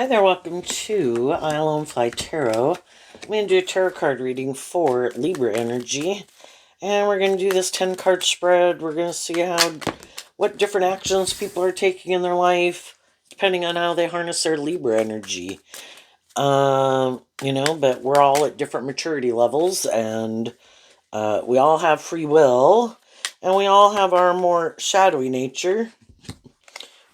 Hi there, welcome to I Alone Fly Tarot. I'm going to do a tarot card reading for Libra energy. And we're going to do this 10 card spread. We're going to see what different actions people are taking in their life, depending on how they harness their Libra energy. But we're all at different maturity levels, and we all have free will, and we all have our more shadowy nature,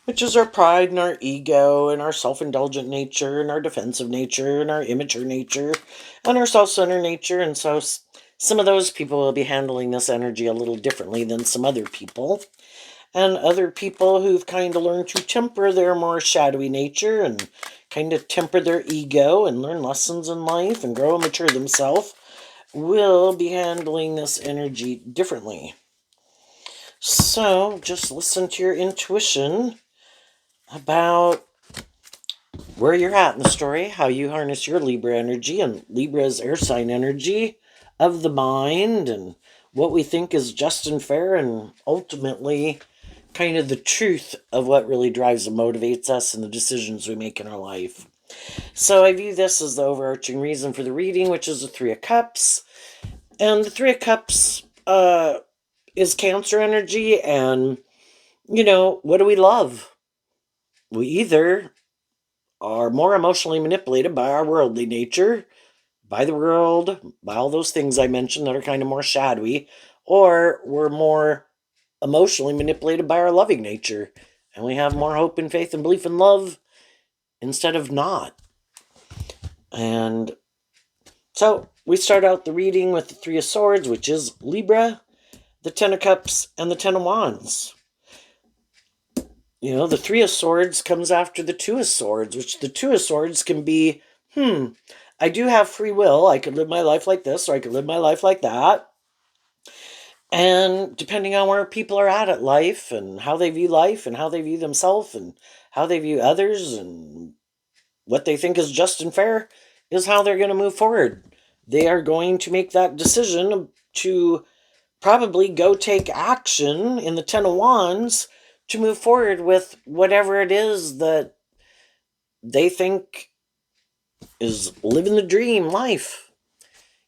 which is our pride and our ego and our self-indulgent nature and our defensive nature and our immature nature and our self-centered nature. And so some of those people will be handling this energy a little differently than some other people. And other people who've kind of learned to temper their more shadowy nature and kind of temper their ego and learn lessons in life and grow and mature themselves will be handling this energy differently. So just listen to your intuition about where you're at in the story, how you harness your Libra energy, and Libra's air sign energy of the mind, and what we think is just and fair, and ultimately kind of the truth of what really drives and motivates us and the decisions we make in our life. So I view this as the overarching reason for the reading, which is the Three of Cups. And the Three of Cups is Cancer energy, and, what do we love? We either are more emotionally manipulated by our worldly nature, by the world, by all those things I mentioned that are kind of more shadowy, or we're more emotionally manipulated by our loving nature, and we have more hope and faith and belief in love instead of not. And so we start out the reading with the Three of Swords, which is Libra, the Ten of Cups, and the Ten of Wands. The Three of Swords comes after the Two of Swords, which the Two of Swords can be, I do have free will. I could live my life like this, or I could live my life like that. And depending on where people are at life, and how they view life, and how they view themselves, and how they view others, and what they think is just and fair, is how they're going to move forward. They are going to make that decision to probably go take action in the Ten of Wands to move forward with whatever it is that they think is living the dream life.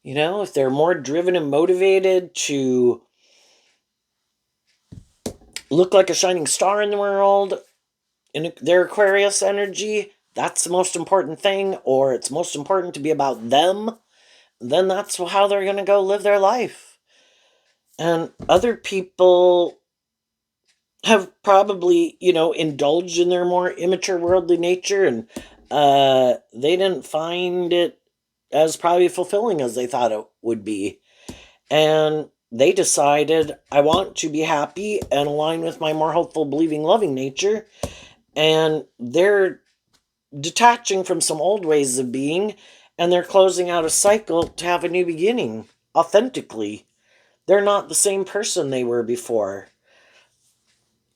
If they're more driven and motivated to look like a shining star in the world, in their Aquarius energy, that's the most important thing, or it's most important to be about them, then that's how they're going to go live their life. And other people have probably, indulged in their more immature worldly nature, and they didn't find it as probably fulfilling as they thought it would be. And they decided, I want to be happy and align with my more hopeful, believing, loving nature. And they're detaching from some old ways of being, and they're closing out a cycle to have a new beginning authentically. They're not the same person they were before.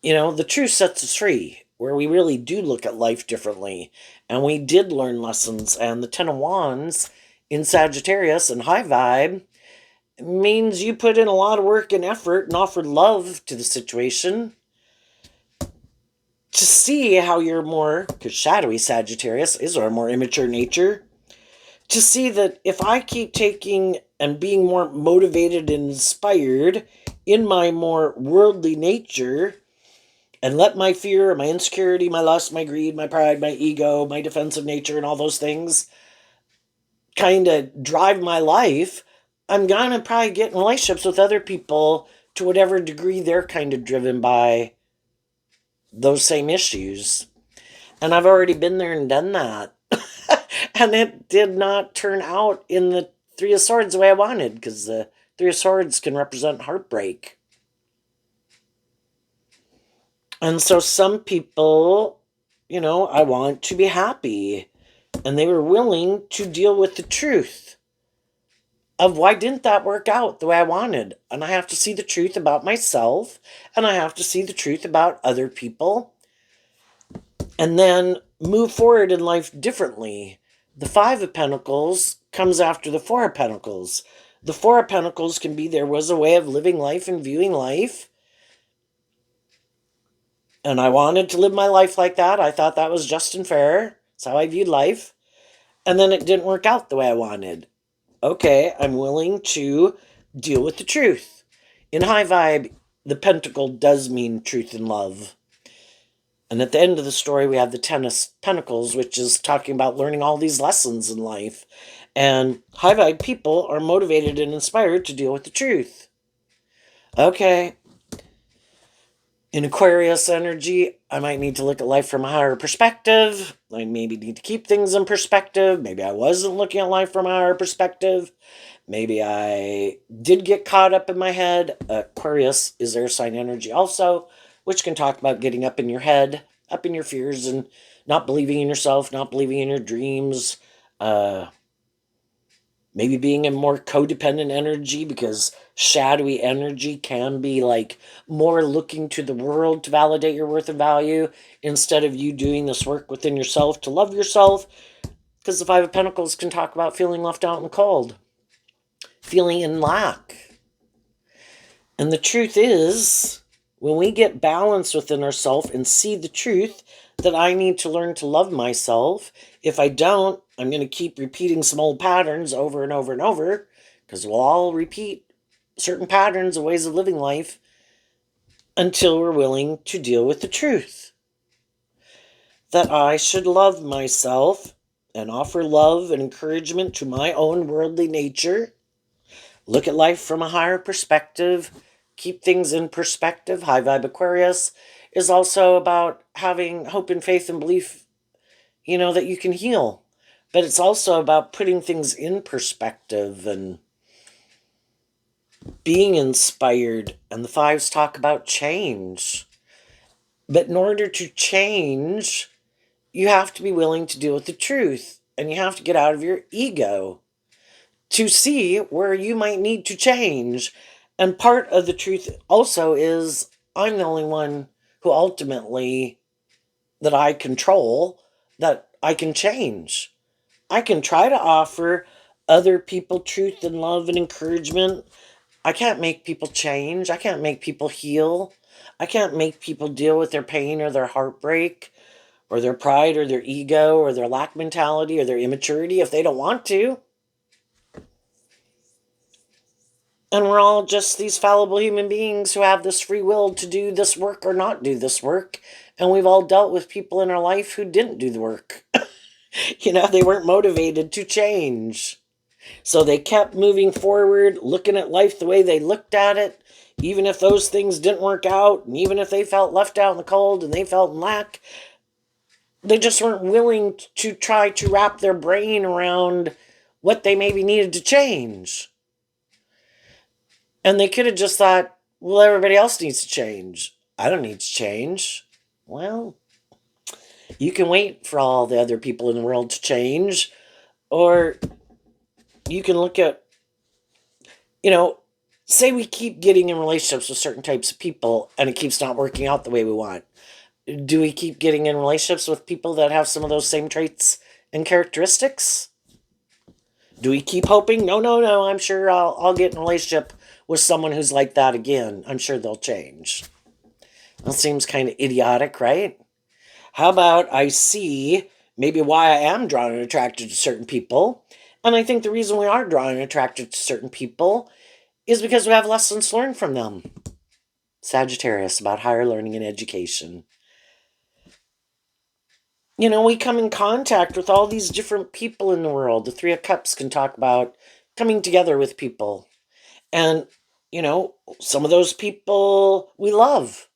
The truth sets us free, where we really do look at life differently, and we did learn lessons. And the Ten of Wands in Sagittarius and high vibe means you put in a lot of work and effort and offered love to the situation to see how you're more, because shadowy Sagittarius is our more immature nature, to see that if I keep taking and being more motivated and inspired in my more worldly nature, and let my fear, my insecurity, my lust, my greed, my pride, my ego, my defensive nature, and all those things kind of drive my life, I'm going to probably get in relationships with other people to whatever degree they're kind of driven by those same issues. And I've already been there and done that. And it did not turn out in the Three of Swords the way I wanted, because the Three of Swords can represent heartbreak. And so some people, I want to be happy. And they were willing to deal with the truth of why didn't that work out the way I wanted. And I have to see the truth about myself, and I have to see the truth about other people, and then move forward in life differently. The Five of Pentacles comes after the Four of Pentacles. The Four of Pentacles can be, there was a way of living life and viewing life, and I wanted to live my life like that. I thought that was just and fair. It's how I viewed life. And then it didn't work out the way I wanted. Okay, I'm willing to deal with the truth. In high vibe, the pentacle does mean truth and love. And at the end of the story, we have the Ten of Pentacles, which is talking about learning all these lessons in life. And high vibe people are motivated and inspired to deal with the truth. Okay, in Aquarius energy, I might need to look at life from a higher perspective. I maybe need to keep things in perspective. Maybe I wasn't looking at life from a higher perspective. Maybe I did get caught up in my head. Aquarius is air sign energy also, which can talk about getting up in your head, up in your fears, and not believing in yourself, not believing in your dreams. Maybe being in more codependent energy, because shadowy energy can be like more looking to the world to validate your worth and value instead of you doing this work within yourself to love yourself. Because the Five of Pentacles can talk about feeling left out in the cold, feeling in lack. And the truth is, when we get balance within ourselves and see the truth that I need to learn to love myself, if I don't, I'm going to keep repeating some old patterns over and over and over, because we'll all repeat certain patterns and ways of living life until we're willing to deal with the truth. That I should love myself and offer love and encouragement to my own worldly nature. Look at life from a higher perspective. Keep things in perspective. High vibe Aquarius is also about having hope and faith and belief, that you can heal. But it's also about putting things in perspective and being inspired. And the fives talk about change. But in order to change, you have to be willing to deal with the truth. And you have to get out of your ego to see where you might need to change. And part of the truth also is I'm the only one who ultimately that I control, that I can change. I can try to offer other people truth and love and encouragement. I can't make people change. I can't make people heal. I can't make people deal with their pain or their heartbreak or their pride or their ego or their lack mentality or their immaturity if they don't want to. And we're all just these fallible human beings who have this free will to do this work or not do this work. And we've all dealt with people in our life who didn't do the work. They weren't motivated to change. So they kept moving forward, looking at life the way they looked at it, even if those things didn't work out, and even if they felt left out in the cold and they felt in lack. They just weren't willing to try to wrap their brain around what they maybe needed to change. And they could have just thought, well, everybody else needs to change. I don't need to change. Well, you can wait for all the other people in the world to change. Or you can look at, say we keep getting in relationships with certain types of people and it keeps not working out the way we want. Do we keep getting in relationships with people that have some of those same traits and characteristics? Do we keep hoping? No. I'm sure I'll get in a relationship with someone who's like that again. I'm sure they'll change. That seems kind of idiotic, right? How about I see maybe why I am drawn and attracted to certain people. And I think the reason we are drawn and attracted to certain people is because we have lessons learned from them. Sagittarius, about higher learning and education. We come in contact with all these different people in the world. The Three of Cups can talk about coming together with people. And, some of those people we love.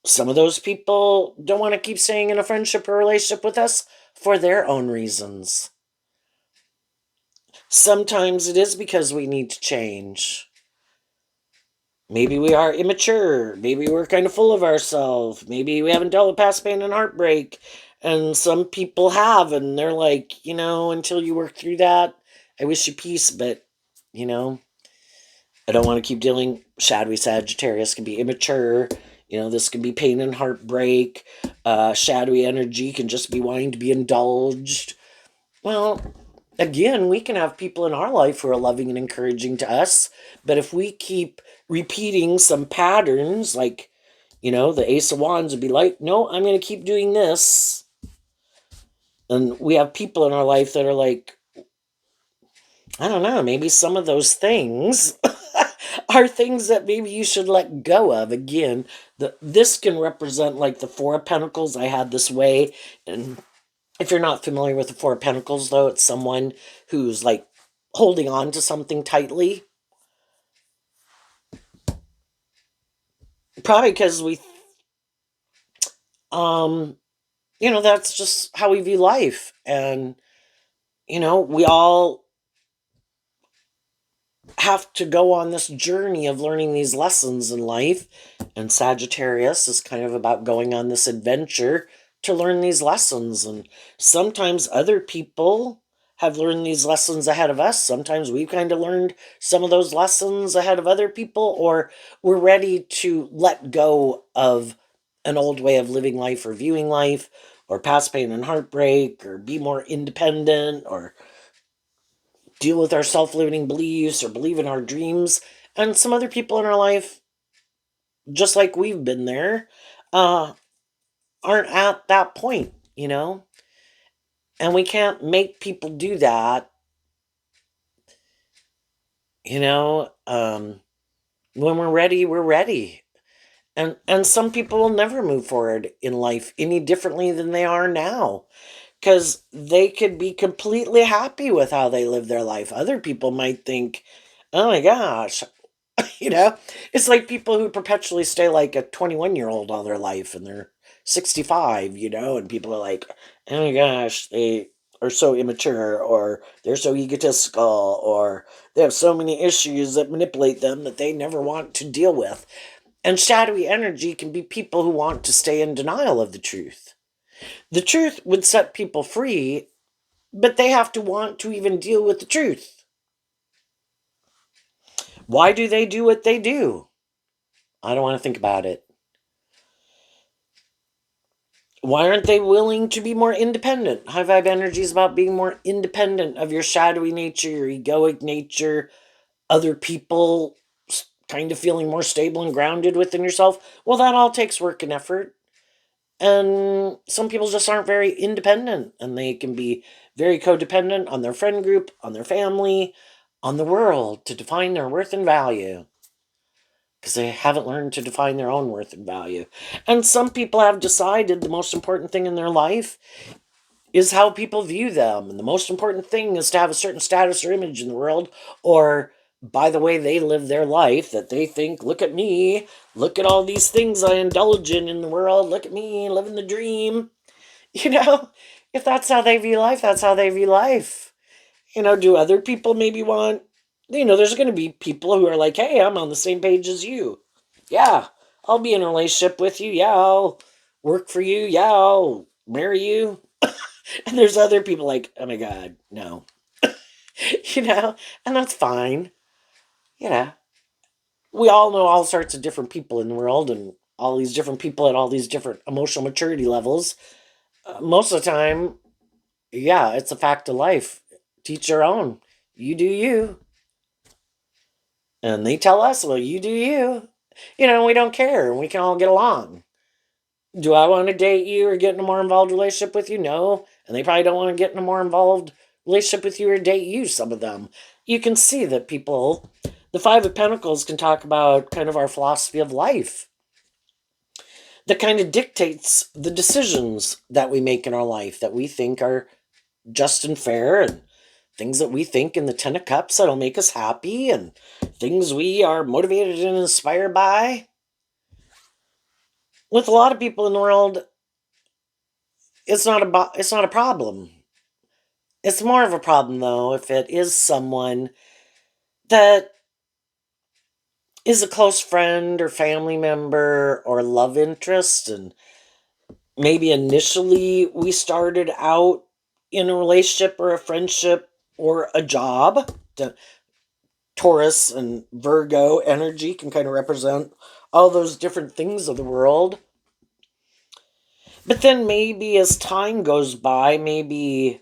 Some of those people don't want to keep staying in a friendship or relationship with us for their own reasons. Sometimes it is because we need to change. Maybe we are immature. Maybe we're kind of full of ourselves. Maybe we haven't dealt with past pain and heartbreak. And some people have, and they're like, until you work through that, I wish you peace, but, I don't want to keep dealing. Shadowy Sagittarius can be immature. This can be pain and heartbreak. Shadowy energy can just be wanting to be indulged. Well, again, we can have people in our life who are loving and encouraging to us, but if we keep repeating some patterns, like, the Ace of Wands would be like, no, I'm going to keep doing this. And we have people in our life that are like, I don't know, maybe some of those things are things that maybe you should let go of. Again, this can represent like the Four of Pentacles. I had this way. And if you're not familiar with the Four of Pentacles, though, it's someone who's like holding on to something tightly. Probably because um, that's just how we view life. And, we all have to go on this journey of learning these lessons in life. And Sagittarius is kind of about going on this adventure to learn these lessons. And sometimes other people have learned these lessons ahead of us. Sometimes we've kind of learned some of those lessons ahead of other people, or we're ready to let go of an old way of living life or viewing life, or past pain and heartbreak, or be more independent, or deal with our self-limiting beliefs or believe in our dreams. And some other people in our life, just like we've been there, uh aren't at that point. And we can't make people do that, you know when we're ready, we're ready. And some people will never move forward in life any differently than they are now, because they could be completely happy with how they live their life. Other people might think, oh my gosh, You know, it's like people who perpetually stay like a 21-year-old all their life and they're 65, and people are like, oh my gosh, they are so immature, or they're so egotistical, or they have so many issues that manipulate them that they never want to deal with. And shadowy energy can be people who want to stay in denial of the truth. The truth would set people free, but they have to want to even deal with the truth. Why do they do what they do? I don't want to think about it. Why aren't they willing to be more independent? High vibe energy is about being more independent of your shadowy nature, your egoic nature, other people, kind of feeling more stable and grounded within yourself. Well, that all takes work and effort. And some people just aren't very independent, and they can be very codependent on their friend group, on their family, on the world to define their worth and value, because they haven't learned to define their own worth and value. And some people have decided the most important thing in their life is how people view them. And the most important thing is to have a certain status or image in the world, or by the way they live their life, that they think, look at me, look at all these things I indulge in the world, look at me living the dream. You know, if that's how they view life, that's how they view life. Do other people maybe want, there's going to be people who are like, hey, I'm on the same page as you. Yeah, I'll be in a relationship with you. Yeah, I'll work for you. Yeah, I'll marry you. And there's other people like, oh my God, no. you know, and that's fine. You know, we all know all sorts of different people in the world, and all these different people at all these different emotional maturity levels. Most of the time, yeah, it's a fact of life. Teach your own. You do you. And they tell us, well, you do you. We don't care, and we can all get along. Do I want to date you or get in a more involved relationship with you? No. And they probably don't want to get in a more involved relationship with you or date you, some of them. You can see that people, the Five of Pentacles can talk about kind of our philosophy of life that kind of dictates the decisions that we make in our life that we think are just and fair, and things that we think in the Ten of Cups that'll make us happy, and things we are motivated and inspired by. With a lot of people in the world, it's not a problem. It's more of a problem, though, if it is someone that is a close friend or family member or love interest, and maybe initially we started out in a relationship or a friendship or a job. Taurus and Virgo energy can kind of represent all those different things of the world. But then maybe as time goes by, maybe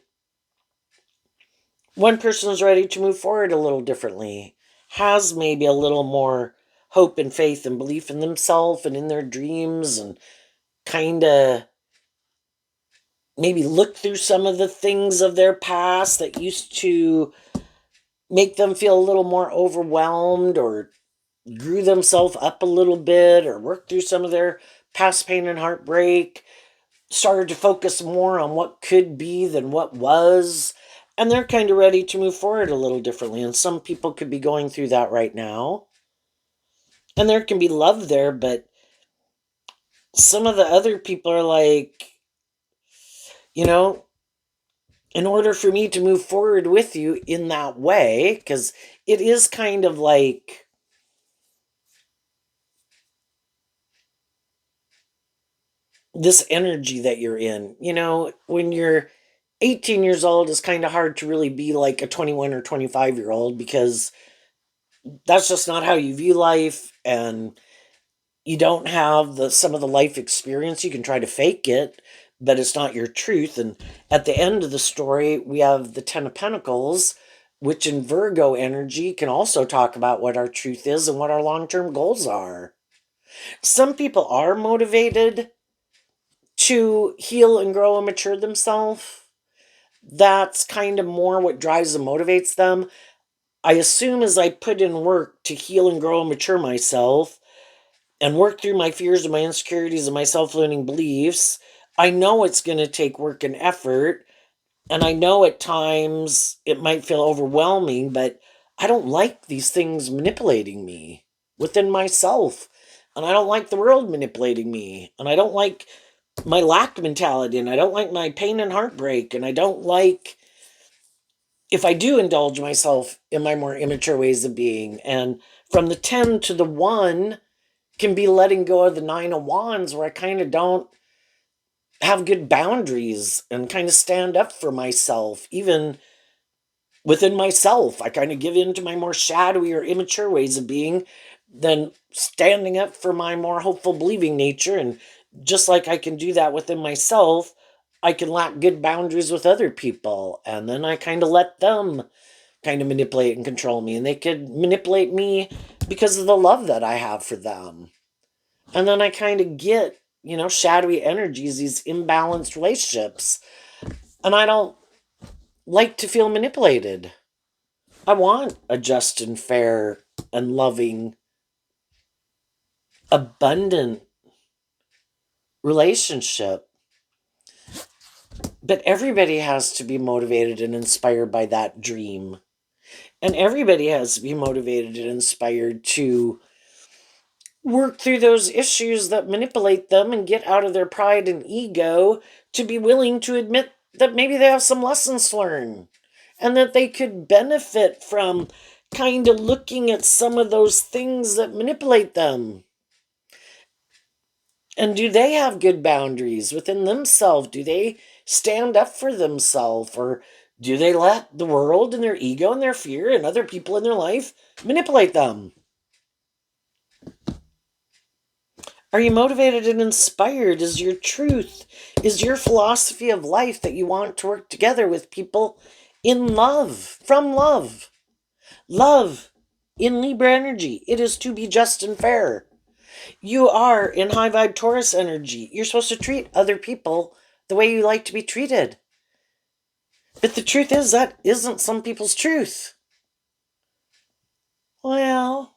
one person is ready to move forward a little differently, has maybe a little more hope and faith and belief in themselves and in their dreams, and kind of maybe look through some of the things of their past that used to make them feel a little more overwhelmed, or grew themselves up a little bit, or worked through some of their past pain and heartbreak, started to focus more on what could be than what was, and they're kind of ready to move forward a little differently. And some people could be going through that right now, and there can be love there, but some of the other people are like, you know, in order for me to move forward with you in that way, because it is kind of like this energy that you're in. When you're 18 years old, it's kind of hard to really be like a 21 or 25-year-old, because that's just not how you view life, and you don't have the some of the life experience. You can try to fake it, but it's not your truth. And at the end of the story, we have the 10 of Pentacles, which in Virgo energy can also talk about what our truth is and what our long-term goals are. Some people are motivated to heal and grow and mature themselves. That's kind of more what drives and motivates them. I assume as I put in work to heal and grow and mature myself, and work through my fears and my insecurities and my self-limiting beliefs, I know it's going to take work and effort. And I know at times it might feel overwhelming, but I don't like these things manipulating me within myself. And I don't like the world manipulating me. And I don't like my lack mentality. And I don't like my pain and heartbreak. And I don't like if I do indulge myself in my more immature ways of being. And from the 10 to the 1, can be letting go of the 9 of Wands, where I kind of don't have good boundaries and kind of stand up for myself, even within myself. I kind of give in to my more shadowy or immature ways of being than standing up for my more hopeful, believing nature. And just like I can do that within myself, I can lack good boundaries with other people. And then I kind of let them kind of manipulate and control me. And they could manipulate me because of the love that I have for them. And then I kind of get, shadowy energies, these imbalanced relationships. And I don't like to feel manipulated. I want a just and fair and loving, abundant relationship. But everybody has to be motivated and inspired by that dream. And everybody has to be motivated and inspired to work through those issues that manipulate them and get out of their pride and ego, to be willing to admit that maybe they have some lessons to learn and that they could benefit from kind of looking at some of those things that manipulate them. And do they have good boundaries within themselves? Do they stand up for themselves, or do they let the world and their ego and their fear and other people in their life manipulate them? Are you motivated and inspired? Is your truth, is your philosophy of life that you want to work together with people in love, from love? Love in Libra energy, it is to be just and fair. You are in high vibe Taurus energy. You're supposed to treat other people the way you like to be treated. But the truth is, that isn't some people's truth. Well,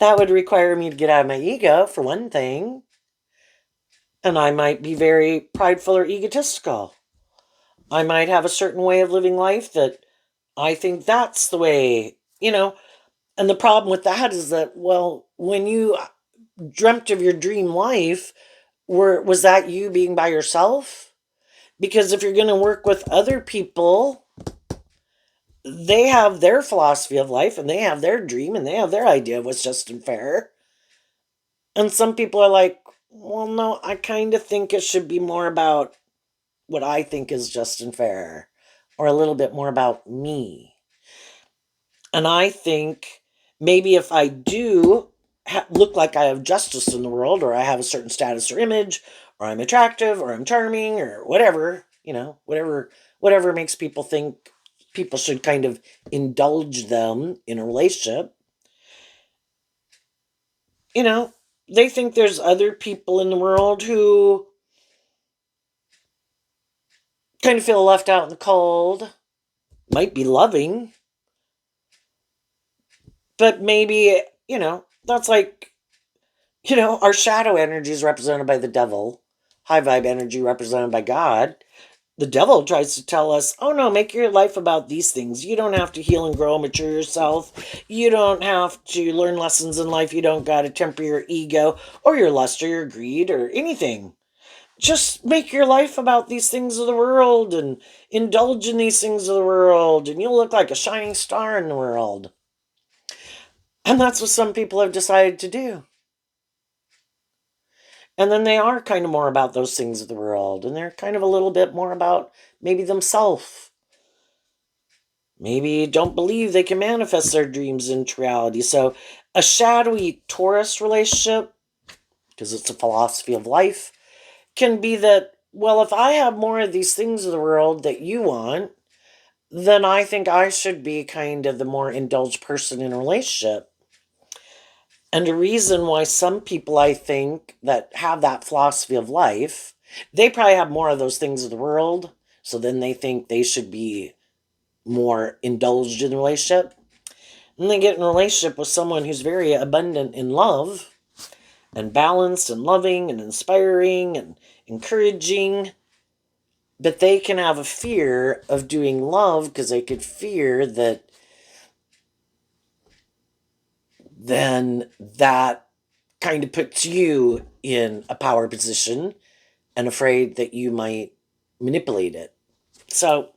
that would require me to get out of my ego, for one thing. And I might be very prideful or egotistical. I might have a certain way of living life that I think that's the way, And the problem with that is that, well, when you dreamt of your dream life, was that you being by yourself? Because if you're going to work with other people, they have their philosophy of life and they have their dream and they have their idea of what's just and fair. And some people are like, well, no, I kind of think it should be more about what I think is just and fair, or a little bit more about me. And I think maybe if I do look like I have justice in the world, or I have a certain status or image, or I'm attractive, or I'm charming, or whatever, whatever makes people think people should kind of indulge them in a relationship, you know, they think there's other people in the world who kind of feel left out in the cold, might be loving, but maybe, that's like, our shadow energy is represented by the devil, high vibe energy represented by God. The devil tries to tell us, oh no, make your life about these things. You don't have to heal and grow, mature yourself. You don't have to learn lessons in life. You don't got to temper your ego or your lust or your greed or anything. Just make your life about these things of the world and indulge in these things of the world, and you'll look like a shining star in the world. And that's what some people have decided to do. And then they are kind of more about those things of the world, and they're kind of a little bit more about maybe themselves. Maybe don't believe they can manifest their dreams into reality. So, a shadowy Taurus relationship, because it's a philosophy of life, can be that, well, if I have more of these things of the world that you want, then I think I should be kind of the more indulged person in a relationship. And the reason why some people, I think, that have that philosophy of life, they probably have more of those things of the world. So then they think they should be more indulged in the relationship. And they get in a relationship with someone who's very abundant in love and balanced and loving and inspiring and encouraging. But they can have a fear of doing love because they could fear that then that kind of puts you in a power position and afraid that you might manipulate it. So,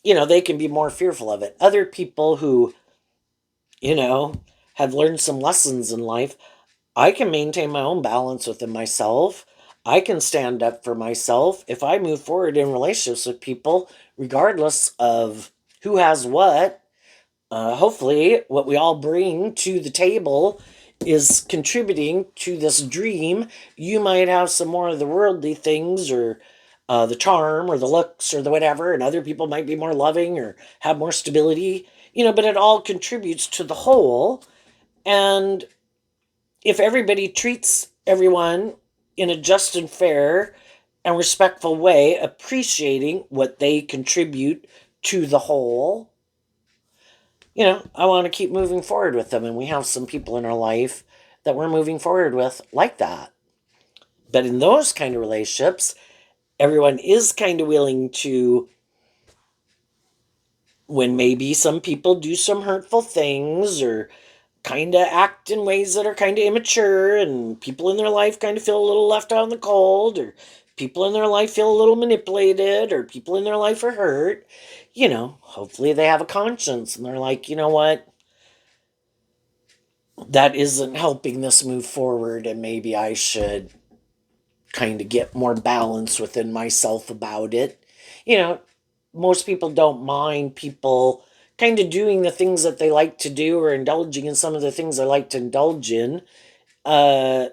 they can be more fearful of it. Other people who, you know, have learned some lessons in life, I can maintain my own balance within myself. I can stand up for myself if I move forward in relationships with people, regardless of who has what. Hopefully, what we all bring to the table is contributing to this dream. You might have some more of the worldly things or the charm or the looks or the whatever, and other people might be more loving or have more stability, but it all contributes to the whole. And if everybody treats everyone in a just and fair and respectful way, appreciating what they contribute to the whole, I want to keep moving forward with them. And we have some people in our life that we're moving forward with like that. But in those kind of relationships, everyone is kind of willing to, when maybe some people do some hurtful things or kind of act in ways that are kind of immature, and people in their life kind of feel a little left out in the cold, or people in their life feel a little manipulated, or people in their life are hurt, hopefully they have a conscience and they're like, you know what? That isn't helping this move forward, and maybe I should kind of get more balance within myself about it. You know, most people don't mind people kind of doing the things that they like to do or indulging in some of the things they like to indulge in, uh,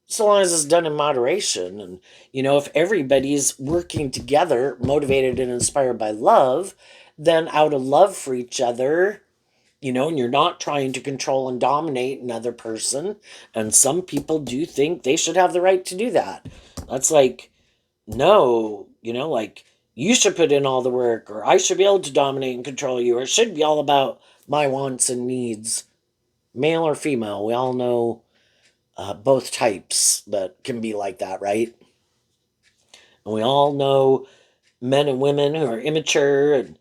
so long as it's done in moderation. And, if everybody's working together, motivated and inspired by love, then out of love for each other, and you're not trying to control and dominate another person. And some people do think they should have the right to do that. That's like, no, like you should put in all the work, or I should be able to dominate and control you, or it should be all about my wants and needs, male or female. We all know both types that can be like that, right? And we all know men and women who are immature and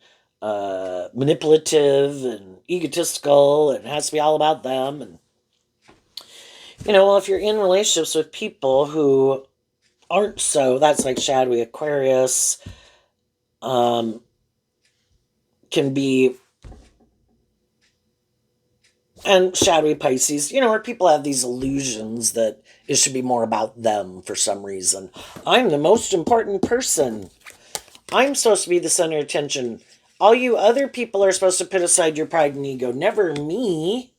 manipulative and egotistical, and it has to be all about them. And well, if you're in relationships with people who aren't so, that's like shadowy Aquarius, can be, and shadowy Pisces, where people have these illusions that it should be more about them for some reason. I'm the most important person. I'm supposed to be the center of attention. All you other people are supposed to put aside your pride and ego, never me.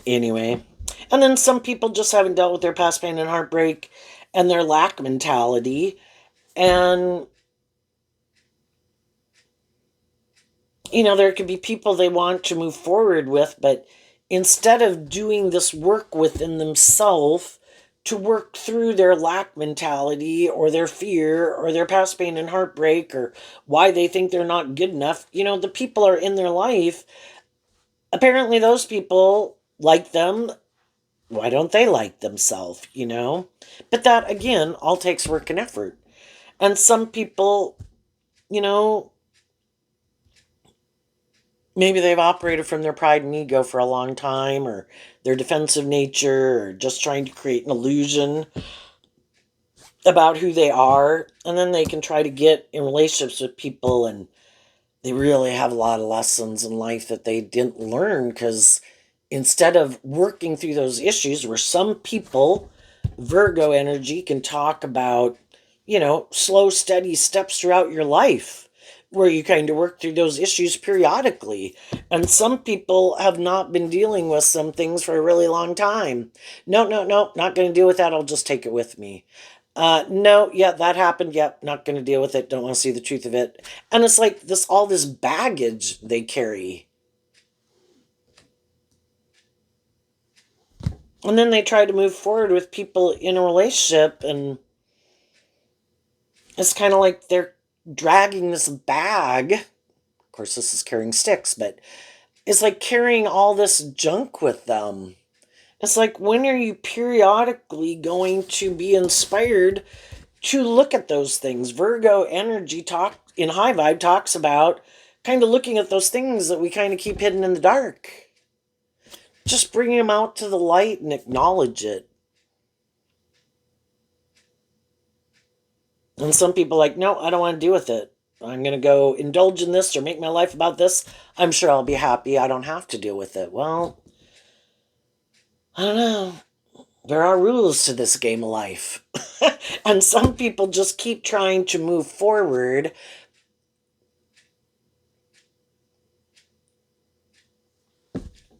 Anyway, and then some people just haven't dealt with their past pain and heartbreak and their lack mentality. And, there could be people they want to move forward with, but instead of doing this work within themselves to work through their lack mentality or their fear or their past pain and heartbreak or why they think they're not good enough. The people are in their life. Apparently, those people like them. Why don't they like themselves? But that, again, all takes work and effort. And some people, you know, maybe they've operated from their pride and ego for a long time, or their defensive nature, or just trying to create an illusion about who they are. And then they can try to get in relationships with people, and they really have a lot of lessons in life that they didn't learn because instead of working through those issues, where some people, Virgo energy, can talk about, slow, steady steps throughout your life where you kind of work through those issues periodically. And some people have not been dealing with some things for a really long time. No, no, no, not going to deal with that. I'll just take it with me. No, yeah, that happened. Yep, not going to deal with it. Don't want to see the truth of it. And it's like all this baggage they carry. And then they try to move forward with people in a relationship, and it's kind of like they're dragging this bag. Of course, this is carrying sticks, but it's like carrying all this junk with them. It's like, when are you periodically going to be inspired to look at those things? Virgo energy in high vibe talks about kind of looking at those things that we kind of keep hidden in the dark. Just bringing them out to the light and acknowledge it. And some people are like, no, I don't want to deal with it. I'm going to go indulge in this or make my life about this. I'm sure I'll be happy. I don't have to deal with it. Well, I don't know. There are rules to this game of life. And some people just keep trying to move forward.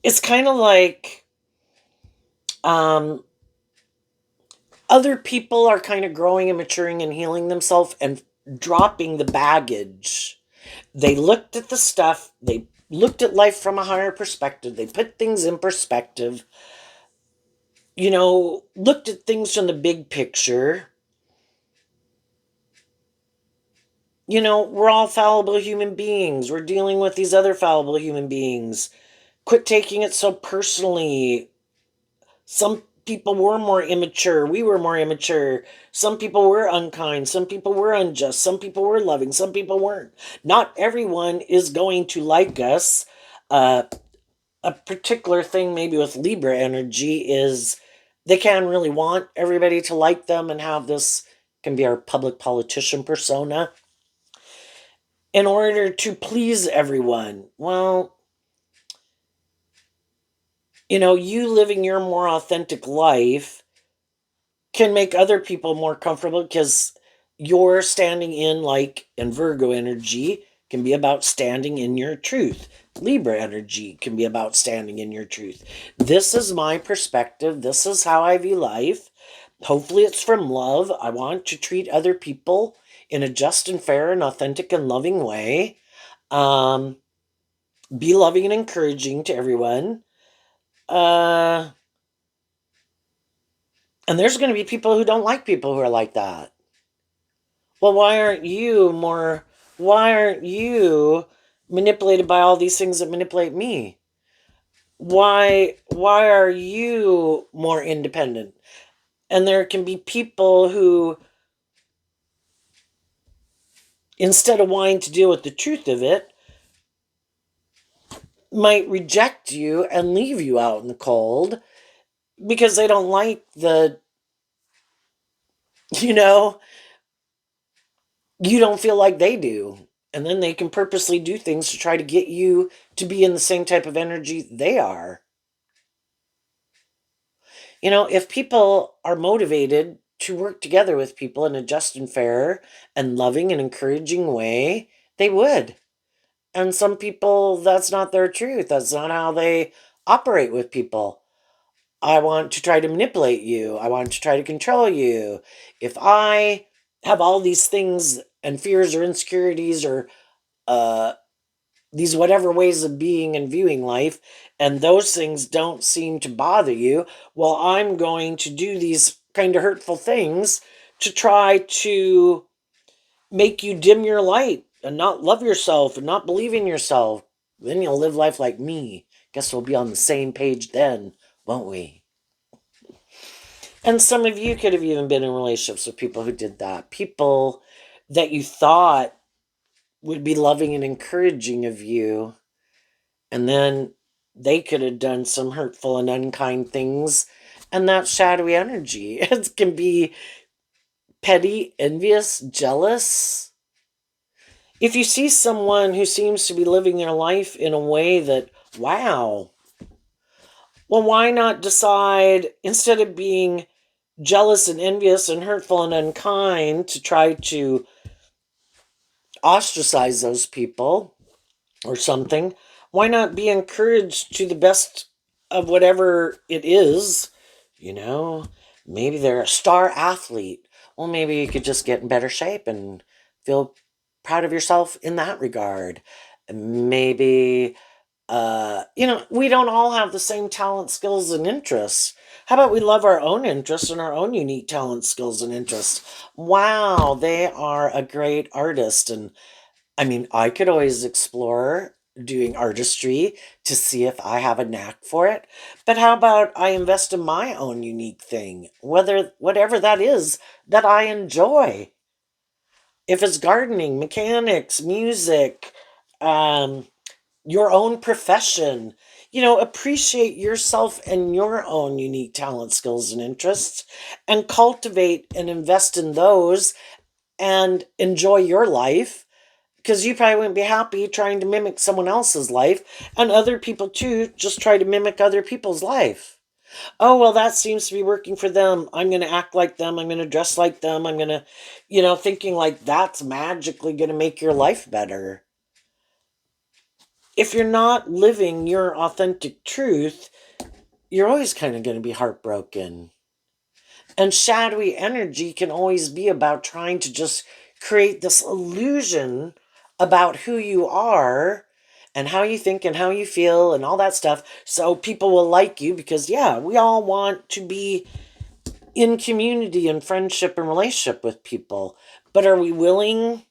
It's kind of like other people are kind of growing and maturing and healing themselves and dropping the baggage. They looked at the stuff, they looked at life from a higher perspective, they put things in perspective, looked at things from the big picture. We're all fallible human beings. We're dealing with these other fallible human beings. Quit taking it so personally. Some people were more immature. We were more immature. Some people were unkind. Some people were unjust. Some people were loving. Some people weren't. Not everyone is going to like us. A particular thing maybe with Libra energy is they can really want everybody to like them and have this, can be our public politician persona, in order to please everyone. Well, you living your more authentic life can make other people more comfortable because you're standing in Virgo energy can be about standing in your truth. Libra energy can be about standing in your truth. This is my perspective. This is how I view life. Hopefully it's from love. I want to treat other people in a just and fair and authentic and loving way. Be loving and encouraging to everyone. And there's going to be people who don't like people who are like that. Well, why aren't you manipulated by all these things that manipulate me? Why are you more independent? And there can be people who, instead of wanting to deal with the truth of it, might reject you and leave you out in the cold because they don't like you know, you don't feel like they do. And then they can purposely do things to try to get you to be in the same type of energy they are. If people are motivated to work together with people in a just and fair and loving and encouraging way, they would. And some people, that's not their truth. That's not how they operate with people. I want to try to manipulate you. I want to try to control you. If I have all these things and fears or insecurities or uh, these whatever ways of being and viewing life, and those things don't seem to bother you, well, I'm going to do these kind of hurtful things to try to make you dim your light and not love yourself and not believe in yourself. Then you'll live life like me. Guess we'll be on the same page then, won't we? And some of you could have even been in relationships with people who did that. People that you thought would be loving and encouraging of you. And then they could have done some hurtful and unkind things. And that shadowy energy. It can be petty, envious, jealous. If you see someone who seems to be living their life in a way that, wow, well, why not decide, instead of being jealous and envious and hurtful and unkind, to try to ostracize those people or something? Why not be encouraged to the best of whatever it is? You know, maybe they're a star athlete. Well, maybe you could just get in better shape and feel proud of yourself in that regard. Maybe, we don't all have the same talent, skills, and interests. How about we love our own interests and our own unique talent, skills, and interests? Wow, they are a great artist. And I mean, I could always explore doing artistry to see if I have a knack for it. But how about I invest in my own unique thing, whatever that is that I enjoy? If it's gardening, mechanics, music, um, your own profession, appreciate yourself and your own unique talent, skills, and interests, and cultivate and invest in those and enjoy your life, because you probably wouldn't be happy trying to mimic someone else's life, and other people too just try to mimic other people's life. Oh, well, that seems to be working for them. I'm going to act like them. I'm going to dress like them. I'm going to, thinking like that's magically going to make your life better. If you're not living your authentic truth, you're always kind of going to be heartbroken. And shadowy energy can always be about trying to just create this illusion about who you are and how you think and how you feel and all that stuff, so people will like you, because yeah, we all want to be in community and friendship and relationship with people. But are we willing,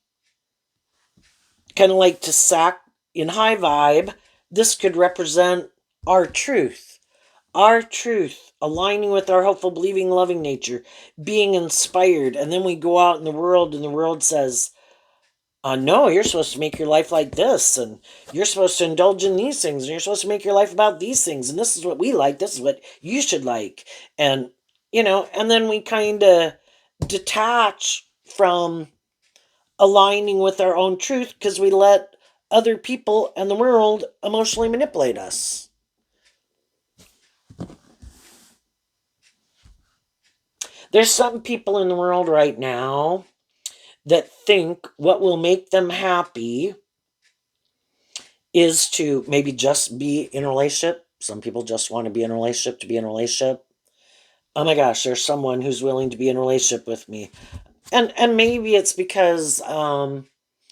kind of like, to sack in high vibe? This could represent our truth. Our truth, aligning with our hopeful, believing, loving nature, being inspired. And then we go out in the world and the world says, no, you're supposed to make your life like this. And you're supposed to indulge in these things. And you're supposed to make your life about these things. And this is what we like. This is what you should like. And, and then we kind of detach from aligning with our own truth because we let other people and the world emotionally manipulate us. There's some people in the world right now that think what will make them happy is to maybe just be in a relationship. Some people just want to be in a relationship to be in a relationship. Oh my gosh, there's someone who's willing to be in a relationship with me. And maybe it's because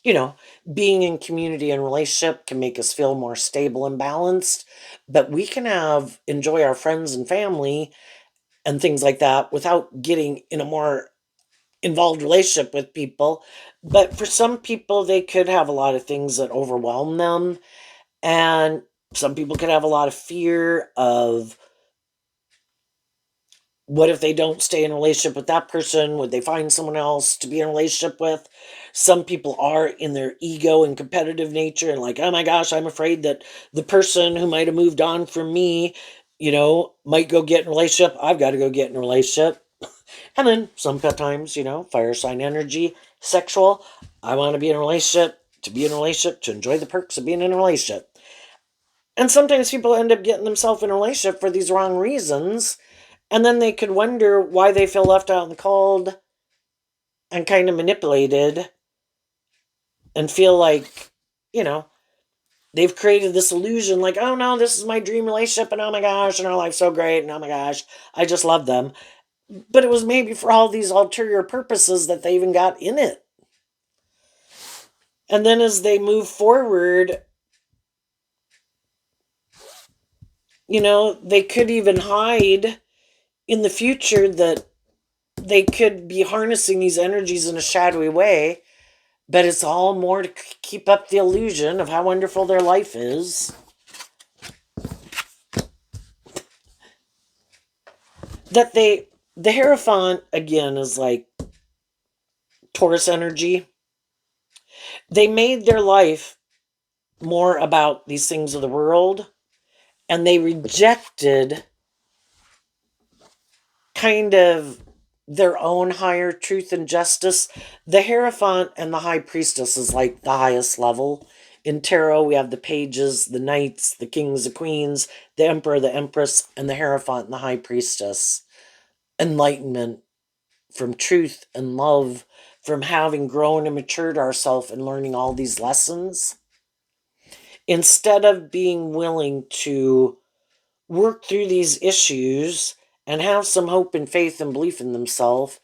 you know, being in community and relationship can make us feel more stable and balanced, but we can enjoy our friends and family and things like that without getting in a more involved relationship with people. But for some people, they could have a lot of things that overwhelm them. And some people could have a lot of fear of, what if they don't stay in a relationship with that person? Would they find someone else to be in a relationship with? Some people are in their ego and competitive nature and like, oh my gosh, I'm afraid that the person who might have moved on from me, might go get in a relationship. I've got to go get in a relationship. And then sometimes, fire sign energy, sexual. I want to be in a relationship, to be in a relationship, to enjoy the perks of being in a relationship. And sometimes people end up getting themselves in a relationship for these wrong reasons. And then they could wonder why they feel left out in the cold and kind of manipulated and feel like, you know, they've created this illusion like, oh no, this is my dream relationship and oh my gosh, and our life's so great and oh my gosh, I just love them. But it was maybe for all these ulterior purposes that they even got in it. And then as they move forward, they could even hide in the future that they could be harnessing these energies in a shadowy way, but it's all more to keep up the illusion of how wonderful their life is. That the Hierophant, again, is like Taurus energy. They made their life more about these things of the world, and they rejected kind of their own higher truth and justice. The Hierophant and the High Priestess is like the highest level. In tarot, we have the pages, the knights, the kings, the queens, the emperor, the empress, and the Hierophant and the High Priestess. Enlightenment from truth and love, from having grown and matured ourselves and learning all these lessons. Instead of being willing to work through these issues and have some hope and faith and belief in themselves,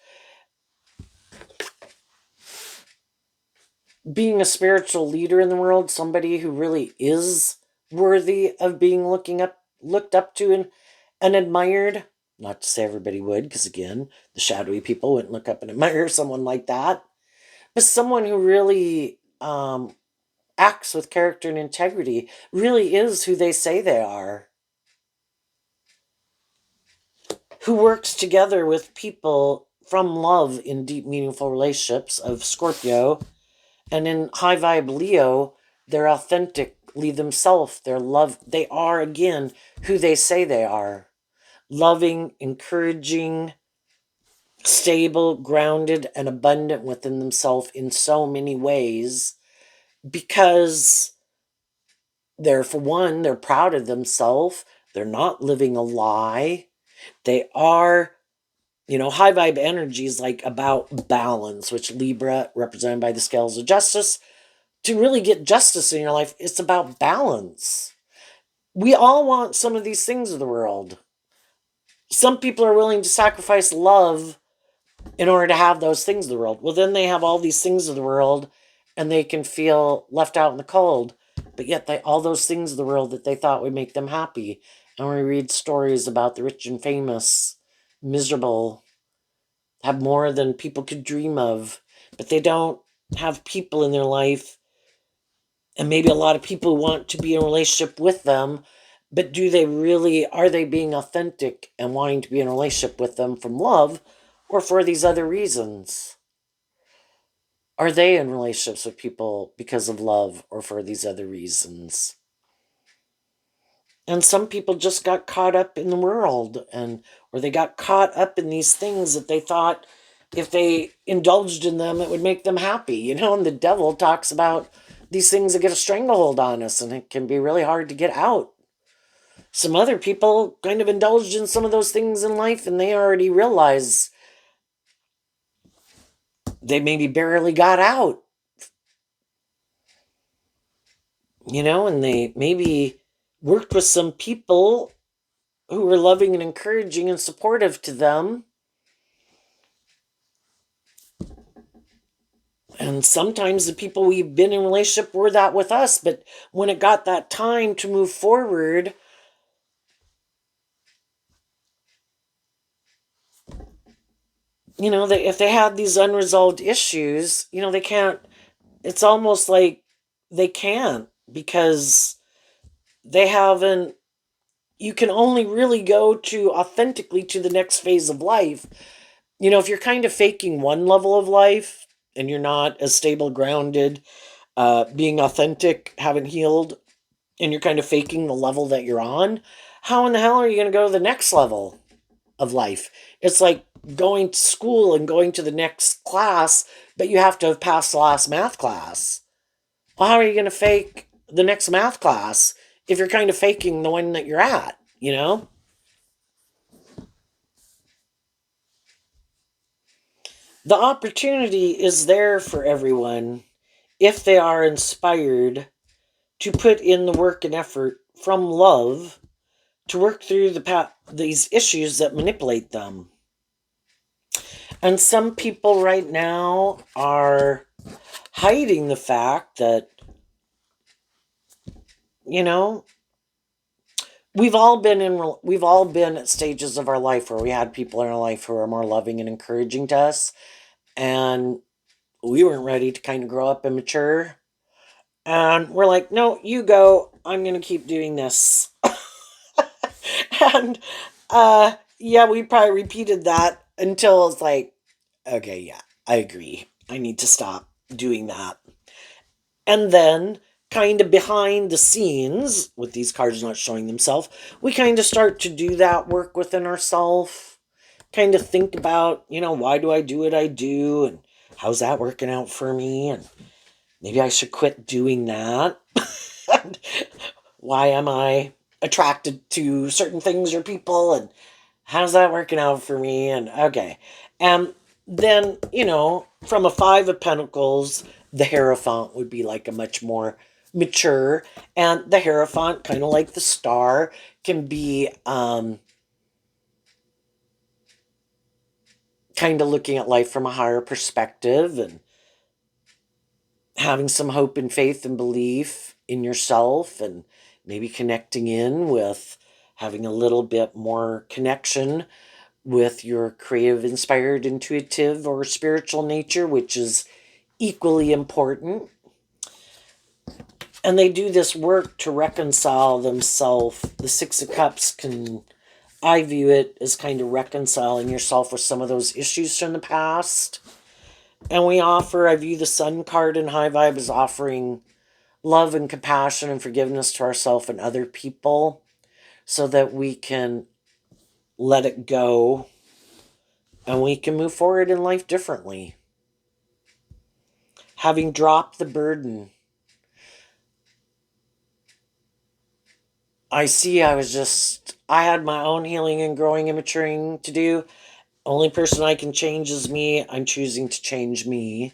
being a spiritual leader in the world, somebody who really is worthy of being looked up to and admired. Not to say everybody would, because again, the shadowy people wouldn't look up and admire someone like that. But someone who really acts with character and integrity, really is who they say they are. Who works together with people from love in deep, meaningful relationships of Scorpio. And in high vibe Leo, they're authentically themselves. They are, again, who they say they are. Loving, encouraging, stable, grounded, and abundant within themselves in so many ways, because they're, for one, they're proud of themselves. They're not living a lie. They are, high vibe energy is like about balance, which Libra, represented by the scales of justice. To really get justice in your life, it's about balance. We all want some of these things of the world. Some people are willing to sacrifice love in order to have those things of the world. Well, then they have all these things of the world and they can feel left out in the cold. But yet all those things of the world that they thought would make them happy. And we read stories about the rich and famous, miserable, have more than people could dream of, but they don't have people in their life. And maybe a lot of people want to be in a relationship with them, but are they being authentic and wanting to be in a relationship with them from love or for these other reasons? Are they in relationships with people because of love or for these other reasons? And some people just got caught up in the world, or they got caught up in these things that they thought if they indulged in them, it would make them happy, and the devil talks about these things that get a stranglehold on us, and it can be really hard to get out. Some other people kind of indulged in some of those things in life, and they already realize they maybe barely got out, and they maybe worked with some people who were loving and encouraging and supportive to them. And sometimes the people we've been in relationship were that with us, but when it got that time to move forward, if they had these unresolved issues, they can't, it's almost like they can't, because they haven't, you can only really go to authentically to the next phase of life. If you're kind of faking one level of life and you're not as stable, grounded, being authentic, haven't healed, and you're kind of faking the level that you're on, how in the hell are you going to go to the next level of life? It's like going to school and going to the next class, but you have to have passed the last math class. Well, how are you going to fake the next math class if you're kind of faking the one that you're at, The opportunity is there for everyone if they are inspired to put in the work and effort from love to work through these issues that manipulate them. And some people right now are hiding the fact that, we've all been at stages of our life where we had people in our life who are more loving and encouraging to us, and we weren't ready to kind of grow up and mature. And we're like, no, you go. I'm going to keep doing this. And yeah, we probably repeated that until it's like, okay, yeah, I agree. I need to stop doing that. And then, kind of behind the scenes, with these cards not showing themselves, we kind of start to do that work within ourselves. Kind of think about, why do I do what I do? And how's that working out for me? And maybe I should quit doing that. And why am I attracted to certain things or people? And how's that working out for me? And okay. And then, from a Five of Pentacles, the Hierophant would be like a much more mature. And the Hierophant, kind of like the star, can be kind of looking at life from a higher perspective and having some hope and faith and belief in yourself, and maybe connecting in with having a little bit more connection with your creative, inspired, intuitive, or spiritual nature, which is equally important. And they do this work to reconcile themselves. The Six of Cups I view it as kind of reconciling yourself with some of those issues from the past. And I view the Sun card in High Vibe as offering love and compassion and forgiveness to ourselves and other people so that we can let it go and we can move forward in life differently. Having dropped the burden. I had my own healing and growing and maturing to do. Only person I can change is me. I'm choosing to change me.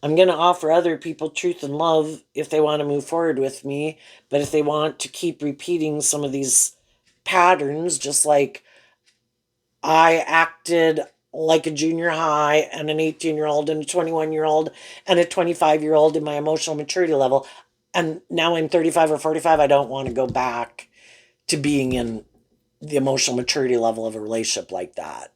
I'm going to offer other people truth and love if they want to move forward with me. But if they want to keep repeating some of these patterns, just like I acted like a junior high and an 18-year-old and a 21-year-old and a 25-year-old in my emotional maturity level, and now I'm 35 or 45, I don't want to go back to being in the emotional maturity level of a relationship like that.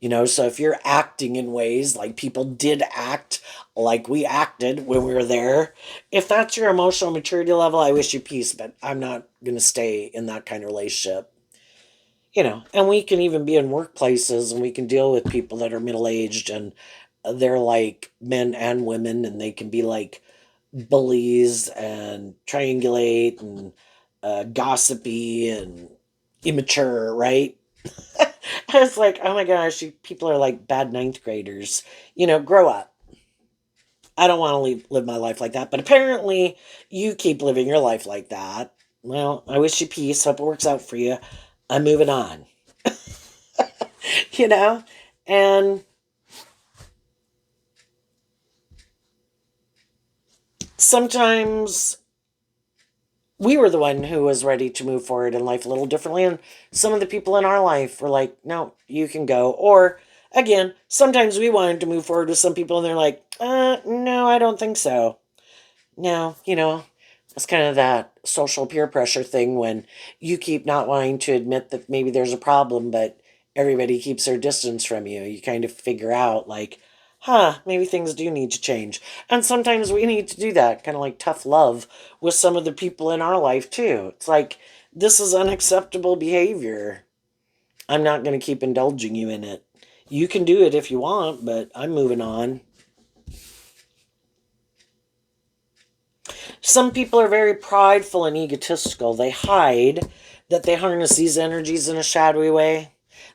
So if you're acting in ways like people did act like we acted when we were there, if that's your emotional maturity level, I wish you peace, but I'm not going to stay in that kind of relationship. And we can even be in workplaces and we can deal with people that are middle-aged and they're like men and women, and they can be like bullies and triangulate and gossipy and immature, right? It's like, oh my gosh, people are like bad ninth graders. Grow up. I don't want to live my life like that, but apparently you keep living your life like that. Well, I wish you peace. Hope it works out for you. I'm moving on. you know? And sometimes we were the one who was ready to move forward in life a little differently. And some of the people in our life were like, no, you can go. Or again, sometimes we wanted to move forward with some people and they're like, no, I don't think so. No, it's kind of that social peer pressure thing when you keep not wanting to admit that maybe there's a problem, but everybody keeps their distance from you. You kind of figure out, like, maybe things do need to change. And sometimes we need to do that, kind of like tough love with some of the people in our life, too. It's like, this is unacceptable behavior. I'm not going to keep indulging you in it. You can do it if you want, but I'm moving on. Some people are very prideful and egotistical. They hide that they harness these energies in a shadowy way.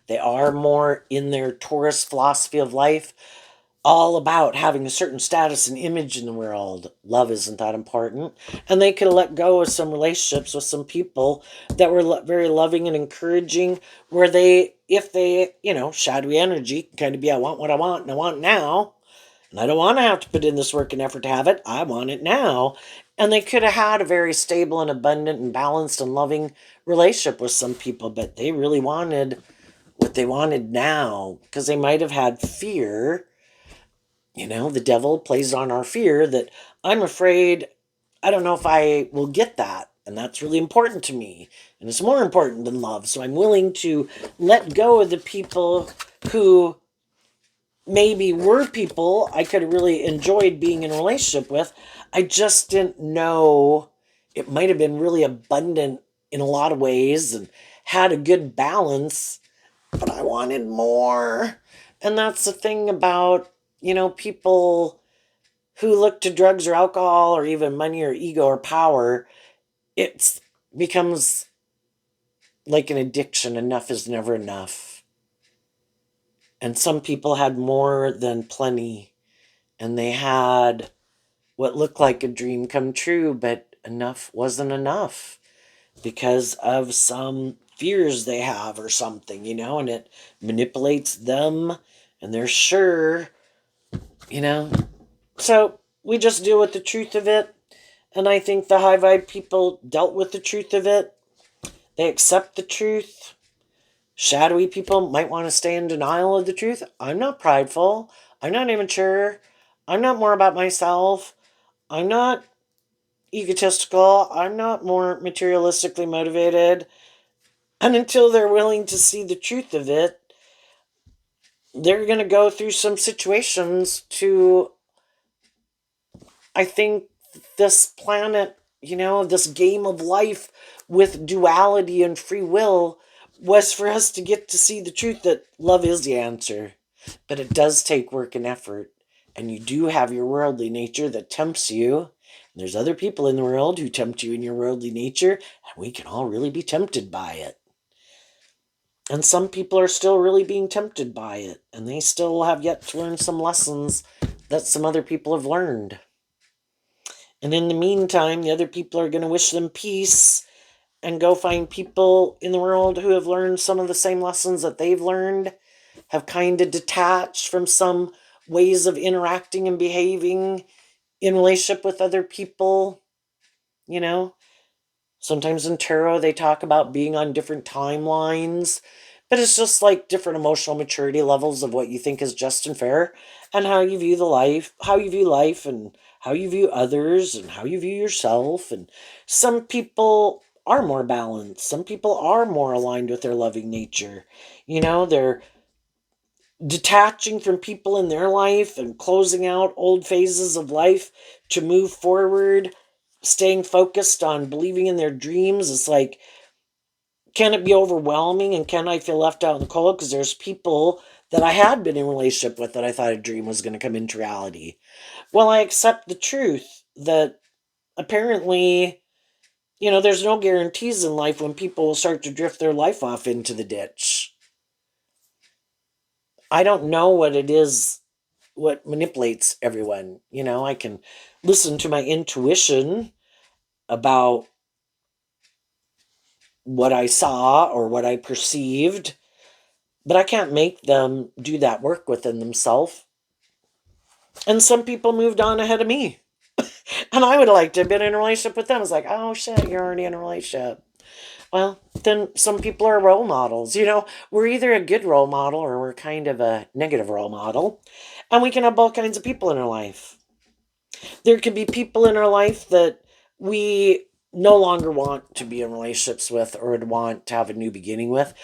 They are more in their Taurus philosophy of life, all about having a certain status and image in the world. Love isn't that important. And they could let go of some relationships with some people that were very loving and encouraging, where if they, shadowy energy can kind of be, I want what I want and I want it now. And I don't want to have to put in this work and effort to have it. I want it now. And they could have had a very stable and abundant and balanced and loving relationship with some people, but they really wanted what they wanted now because they might have had fear. The devil plays on our fear that I'm afraid, I don't know if I will get that. And that's really important to me. And it's more important than love. So I'm willing to let go of the people who maybe were people I could have really enjoyed being in a relationship with. I just didn't know it might have been really abundant in a lot of ways and had a good balance, but I wanted more. And that's the thing about, people who look to drugs or alcohol or even money or ego or power. It becomes like an addiction. Enough is never enough. And some people had more than plenty, and they had what looked like a dream come true, but enough wasn't enough because of some fears they have or something, and it manipulates them, and they're sure, you know. So we just deal with the truth of it. And I think the high vibe people dealt with the truth of it. They accept the truth. Shadowy people might want to stay in denial of the truth. I'm not prideful. I'm not immature. I'm not more about myself. I'm not egotistical. I'm not more materialistically motivated. And until they're willing to see the truth of it, they're going to go through some situations to, I think, this planet, this game of life with duality and free will was for us to get to see the truth that love is the answer. But it does take work and effort. And you do have your worldly nature that tempts you. And there's other people in the world who tempt you in your worldly nature. And we can all really be tempted by it. And some people are still really being tempted by it. And they still have yet to learn some lessons that some other people have learned. And in the meantime, the other people are going to wish them peace and go find people in the world who have learned some of the same lessons that they've learned, have kind of detached from some ways of interacting and behaving in relationship with other people. You know, sometimes in tarot they talk about being on different timelines, but it's just like different emotional maturity levels of what you think is just and fair, and how you view life, and how you view others, and how you view yourself. And some people are more balanced. Some people are more aligned with their loving nature. They're detaching from people in their life and closing out old phases of life to move forward, staying focused on believing in their dreams. It's like, can it be overwhelming, and can I feel left out in the cold? Because there's people that I had been in a relationship with that I thought a dream was going to come into reality. Well, I accept the truth that apparently, there's no guarantees in life when people will start to drift their life off into the ditch. I don't know what it is, what manipulates everyone. I can listen to my intuition about what I saw or what I perceived, but I can't make them do that work within themselves. And some people moved on ahead of me. And I would like to have been in a relationship with them. It's like, oh shit, you're already in a relationship. Well, then some people are role models. We're either a good role model or we're kind of a negative role model. And we can have all kinds of people in our life. There could be people in our life that we no longer want to be in relationships with or would want to have a new beginning with.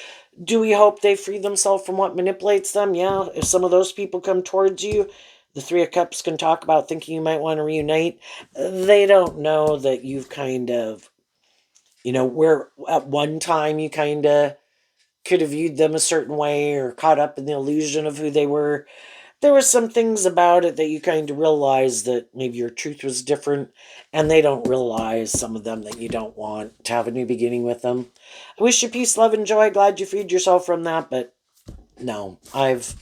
Do we hope they free themselves from what manipulates them? Yeah, if some of those people come towards you, the Three of Cups can talk about thinking you might want to reunite. They don't know that you've kind of, where at one time you kind of could have viewed them a certain way or caught up in the illusion of who they were. There were some things about it that you kind of realize that maybe your truth was different, and they don't realize, some of them, that you don't want to have a new beginning with them. I wish you peace, love, and joy. Glad you freed yourself from that, but no, I've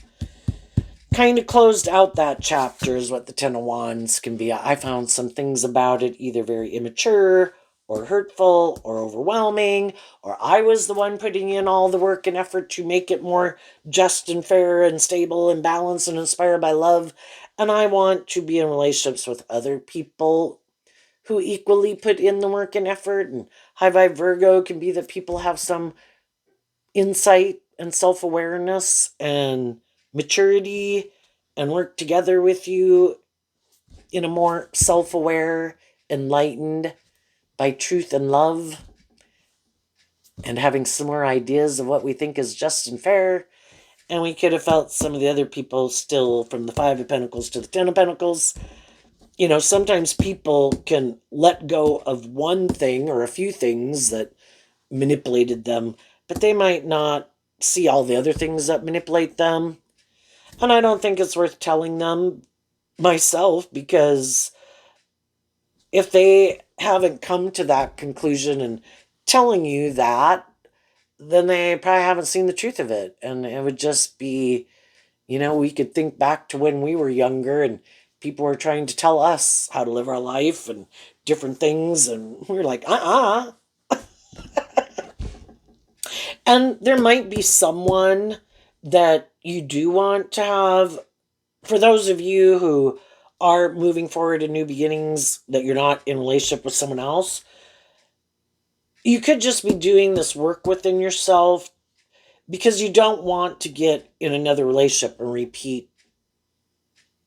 kind of closed out that chapter is what the Ten of Wands can be. I found some things about it either very immature or hurtful or overwhelming, or I was the one putting in all the work and effort to make it more just and fair and stable and balanced and inspired by love. And I want to be in relationships with other people who equally put in the work and effort. And high vibe Virgo can be that people have some insight and self-awareness and maturity and work together with you in a more self-aware, enlightened, by truth and love and having similar ideas of what we think is just and fair. And we could have felt some of the other people still, from the Five of Pentacles to the Ten of Pentacles. You know, sometimes people can let go of one thing or a few things that manipulated them, but they might not see all the other things that manipulate them. And I don't think it's worth telling them myself, because if they haven't come to that conclusion and telling you that, then they probably haven't seen the truth of it. And it would just be, you know, we could think back to when we were younger and people were trying to tell us how to live our life and different things. And we were like, And there might be someone that you do want to have, for those of you who are moving forward in new beginnings, that you're not in a relationship with someone else. You could just be doing this work within yourself because you don't want to get in another relationship and repeat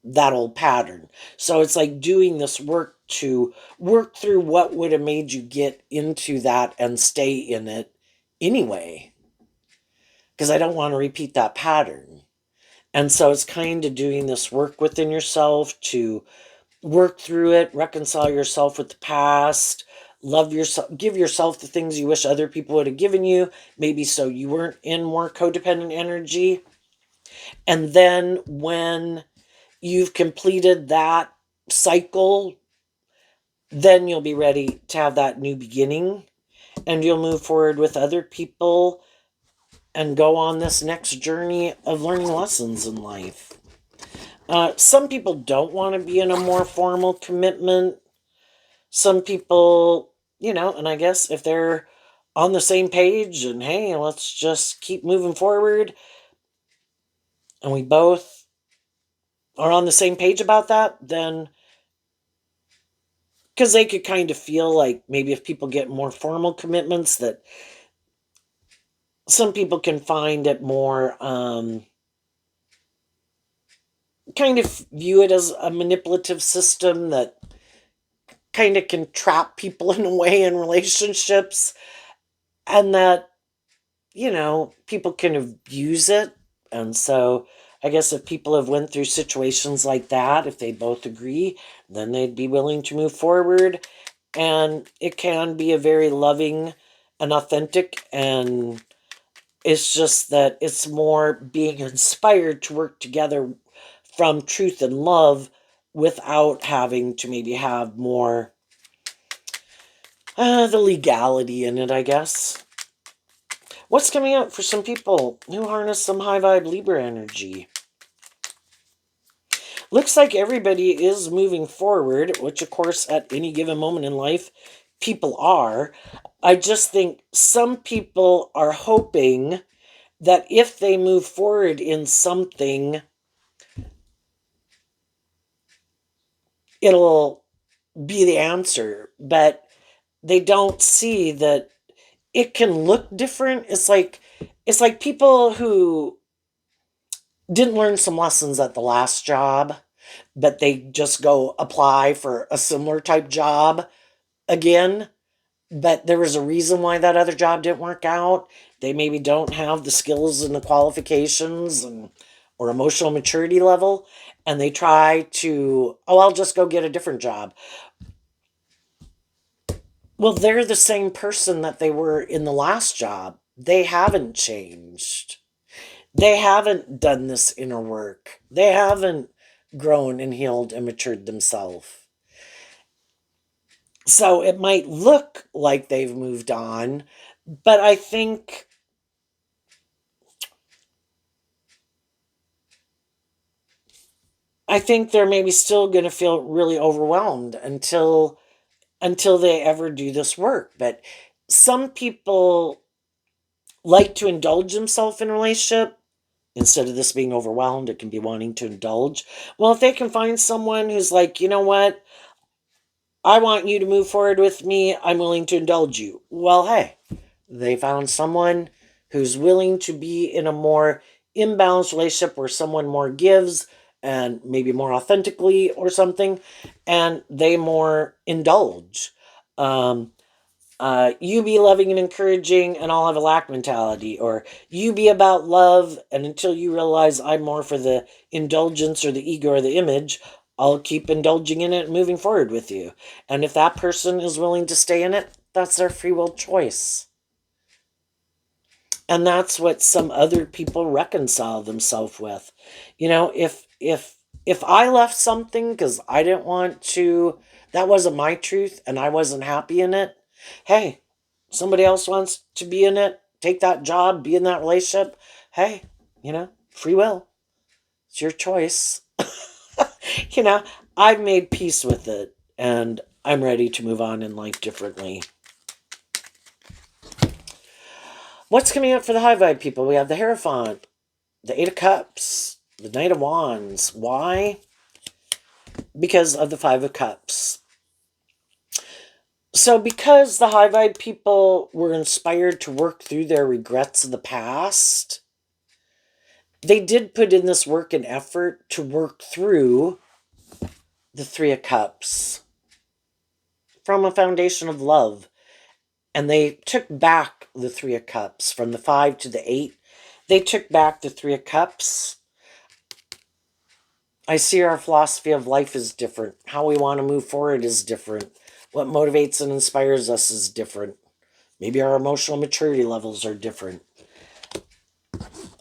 that old pattern. So it's like doing this work to work through what would have made you get into that and stay in it anyway. Because I don't want to repeat that pattern. And so it's kind of doing this work within yourself to work through it, reconcile yourself with the past, love yourself, give yourself the things you wish other people would have given you, maybe so you weren't in more codependent energy. And then when you've completed that cycle, then you'll be ready to have that new beginning, and you'll move forward with other people and go on this next journey of learning lessons in life. Some people don't want to be in a more formal commitment. Some people, you know, and I guess if they're on the same page and hey, let's just keep moving forward, and we both are on the same page about that, then because they could kind of feel like maybe if people get more formal commitments, that some people can find it more, kind of view it as a manipulative system that kind of can trap people in a way in relationships, and that, you know, people can abuse it. And so I guess if people have went through situations like that, if they both agree, then they'd be willing to move forward. And it can be a very loving and authentic, and it's just that it's more being inspired to work together from truth and love without having to maybe have more the legality in it, I guess. What's coming up for some people who harness some high vibe Libra energy? Looks like everybody is moving forward, which of course at any given moment in life, people are. I just think some people are hoping that if they move forward in something, it'll be the answer, but they don't see that it can look different. It's like people who didn't learn some lessons at the last job, but they just go apply for a similar type job again. But there was a reason why that other job didn't work out. They maybe don't have the skills and the qualifications and or emotional maturity level, and they try to, oh, I'll just go get a different job. Well, they're the same person that they were in the last job. They haven't changed. They haven't done this inner work. They haven't grown and healed and matured themselves. So it might look like they've moved on, but I think they're maybe still going to feel really overwhelmed until they ever do this work. But some people like to indulge themselves in a relationship. Instead of this being overwhelmed, it can be wanting to indulge. Well, if they can find someone who's like, you know what, I want you to move forward with me, I'm willing to indulge you. Well, hey, they found someone who's willing to be in a more imbalanced relationship where someone more gives and maybe more authentically or something, and they more indulge. You be loving and encouraging, and I'll have a lack mentality. Or you be about love, and until you realize I'm more for the indulgence or the ego or the image, I'll keep indulging in it and moving forward with you. And if that person is willing to stay in it, that's their free will choice. And that's what some other people reconcile themselves with. You know, if I left something because I didn't want to, that wasn't my truth and I wasn't happy in it, hey, somebody else wants to be in it, take that job, be in that relationship, hey, free will, it's your choice. you know I've made peace with it, and I'm ready to move on in life differently. What's coming up for the high vibe people? We have the Hierophant, the Eight of Cups, the Knight of Wands. Why? Because of the Five of Cups. So because the high vibe people were inspired to work through their regrets of the past, they did put in this work and effort to work through the Three of Cups from a foundation of love. And they took back the Three of Cups from the 5 to the 8. They took back the Three of Cups. I see our philosophy of life is different. How we want to move forward is different. What motivates and inspires us is different. Maybe our emotional maturity levels are different.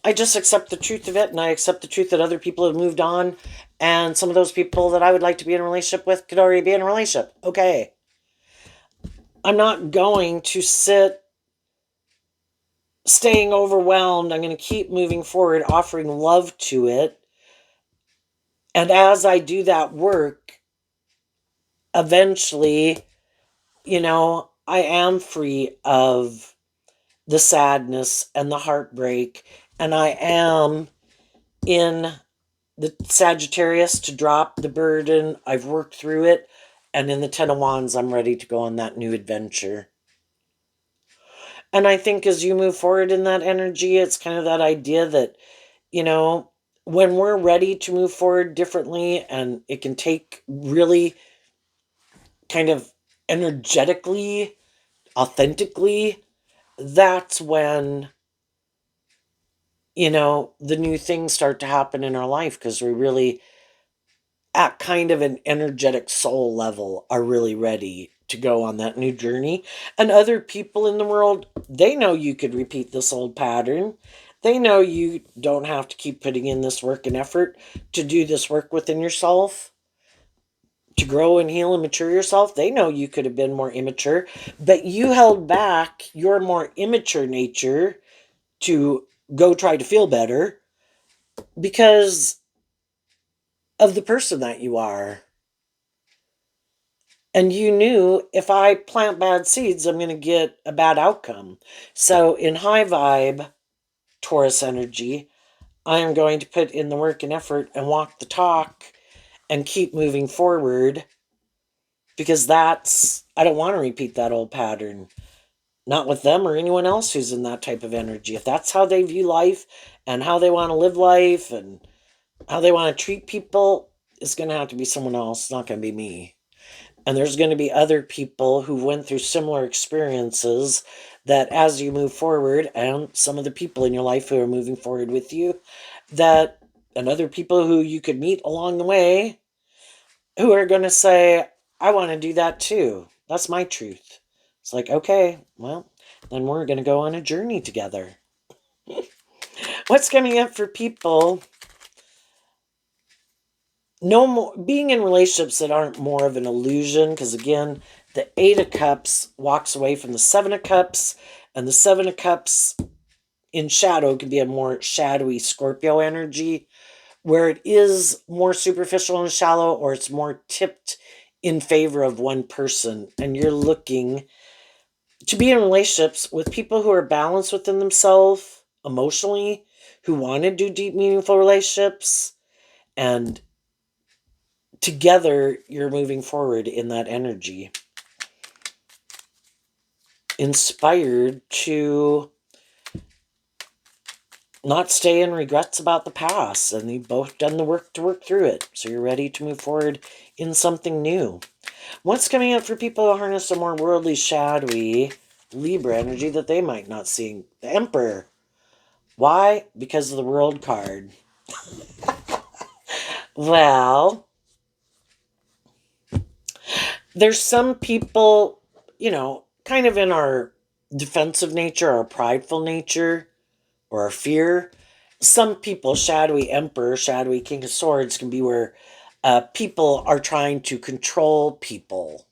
I just accept the truth of it, and I accept the truth that other people have moved on, and some of those people that I would like to be in a relationship with could already be in a relationship. Okay. I'm not going to sit staying overwhelmed. I'm going to keep moving forward, offering love to it. And as I do that work, eventually, I am free of the sadness and the heartbreak. And I am in the Sagittarius to drop the burden. I've worked through it. And in the Ten of Wands, I'm ready to go on that new adventure. And I think as you move forward in that energy, it's kind of that idea that, when we're ready to move forward differently, and it can take really kind of energetically, authentically, that's when, the new things start to happen in our life, because we really, at kind of an energetic soul level, are really ready to go on that new journey. And other people in the world, they know you could repeat this old pattern. They know you don't have to keep putting in this work and effort to do this work within yourself, to grow and heal and mature yourself. They know you could have been more immature, but you held back your more immature nature to go try to feel better because of the person that you are. And you knew, if I plant bad seeds, I'm going to get a bad outcome. So in high vibe Taurus energy, I am going to put in the work and effort and walk the talk and keep moving forward, because I don't want to repeat that old pattern. Not with them or anyone else who's in that type of energy. If that's how they view life and how they want to live life and how they want to treat people, it's going to have to be someone else. It's not going to be me. And there's going to be other people who went through similar experiences that, as you move forward, and some of the people in your life who are moving forward with you, and other people who you could meet along the way, who are going to say, I want to do that too. That's my truth. It's like, okay, well, then we're going to go on a journey together. What's coming up for people? No more being in relationships that aren't more of an illusion, because again, the Eight of Cups walks away from the Seven of Cups, and the Seven of Cups in shadow can be a more shadowy Scorpio energy, where it is more superficial and shallow, or it's more tipped in favor of one person, and you're looking to be in relationships with people who are balanced within themselves emotionally, who want to do deep, meaningful relationships, and together you're moving forward in that energy, inspired to not stay in regrets about the past, and you've both done the work to work through it, so you're ready to move forward in something new. What's coming up for people who harness a more worldly, shadowy Libra energy that they might not see? The Emperor. Why? Because of the World card. Well, there's some people, kind of in our defensive nature, our prideful nature, or our fear. Some people, shadowy Emperor, shadowy King of Swords, can be where people are trying to control people.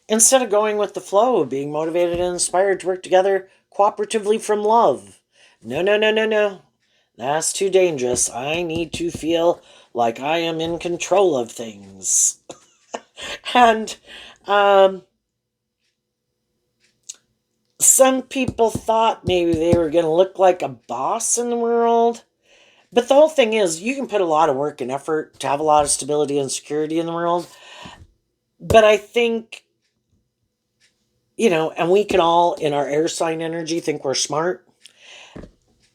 Instead of going with the flow, being motivated and inspired to work together cooperatively from love. No, no, no, no, no. That's too dangerous. I need to feel like I am in control of things. And some people thought maybe they were going to look like a boss in the world. But the whole thing is, you can put a lot of work and effort to have a lot of stability and security in the world. But I think, and we can all, in our air sign energy, think we're smart.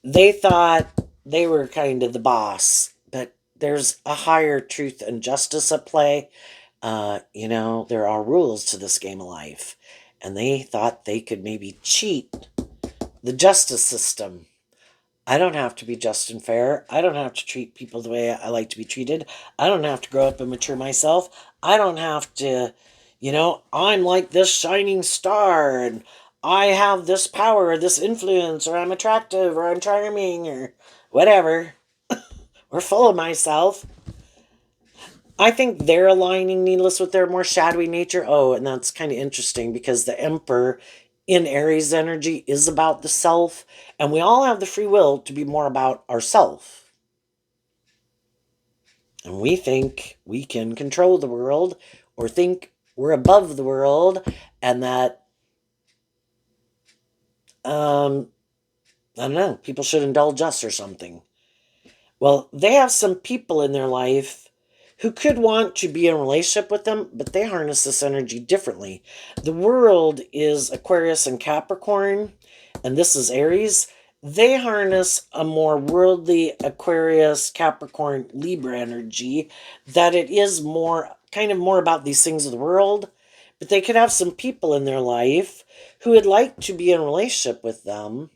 They thought they were kind of the boss, but there's a higher truth and justice at play. There are rules to this game of life, and they thought they could maybe cheat the justice system. I don't have to be just and fair. I don't have to treat people the way I like to be treated. I don't have to grow up and mature myself. I don't have to, I'm like this shining star and I have this power or this influence or I'm attractive or I'm charming or whatever. Or full of myself. I think they're aligning, needless, with their more shadowy nature. Oh, and that's kind of interesting because the Emperor in Aries energy is about the self, and we all have the free will to be more about ourself. And we think we can control the world or think we're above the world and that, I don't know, people should indulge us or something. Well, they have some people in their life who could want to be in a relationship with them, but they harness this energy differently. The world is Aquarius and Capricorn, and this is Aries. They harness a more worldly Aquarius, Capricorn, Libra energy, that it is kind of more about these things of the world, but they could have some people in their life who would like to be in a relationship with them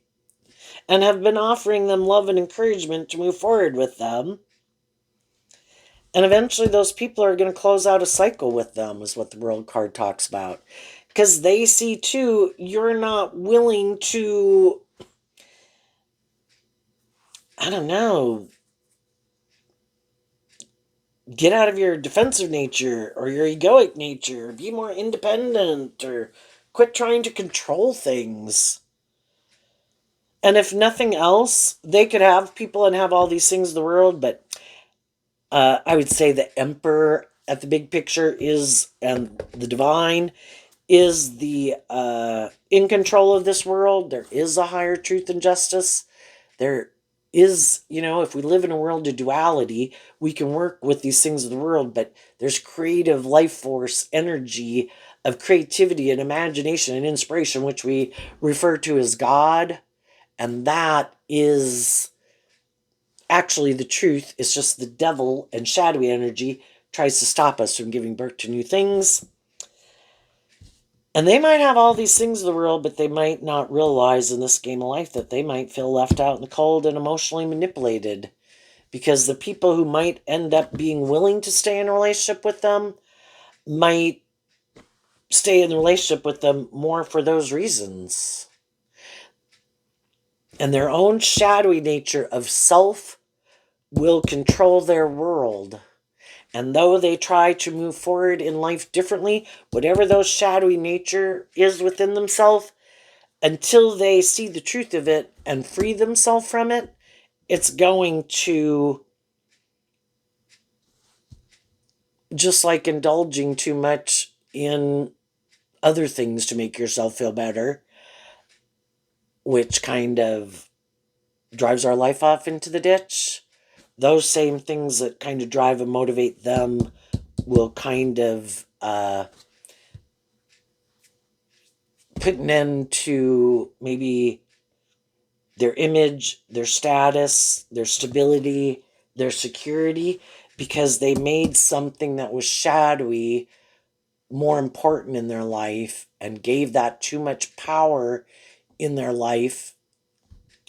and have been offering them love and encouragement to move forward with them. And eventually those people are going to close out a cycle with them, is what the World card talks about. Because they see, too, you're not willing to, I don't know, get out of your defensive nature or your egoic nature, or be more independent, or quit trying to control things. And if nothing else, they could have people and have all these things in the world, but I would say the Emperor at the big picture is, and the divine is the in control of this world. There is a higher truth and justice. There is, if we live in a world of duality, we can work with these things of the world, but there's creative life force, energy of creativity and imagination and inspiration, which we refer to as God. And that is actually the truth. It's just the devil and shadowy energy tries to stop us from giving birth to new things. And they might have all these things in the world, but they might not realize in this game of life that they might feel left out in the cold and emotionally manipulated. Because the people who might end up being willing to stay in a relationship with them might stay in the relationship with them more for those reasons. And their own shadowy nature of self will control their world. And though they try to move forward in life differently, whatever those shadowy nature is within themselves, until they see the truth of it and free themselves from it, it's going to, just like indulging too much in other things to make yourself feel better, which kind of drives our life off into the ditch. Those same things that kind of drive and motivate them will kind of put an end to maybe their image, their status, their stability, their security, because they made something that was shadowy more important in their life and gave that too much power in their life,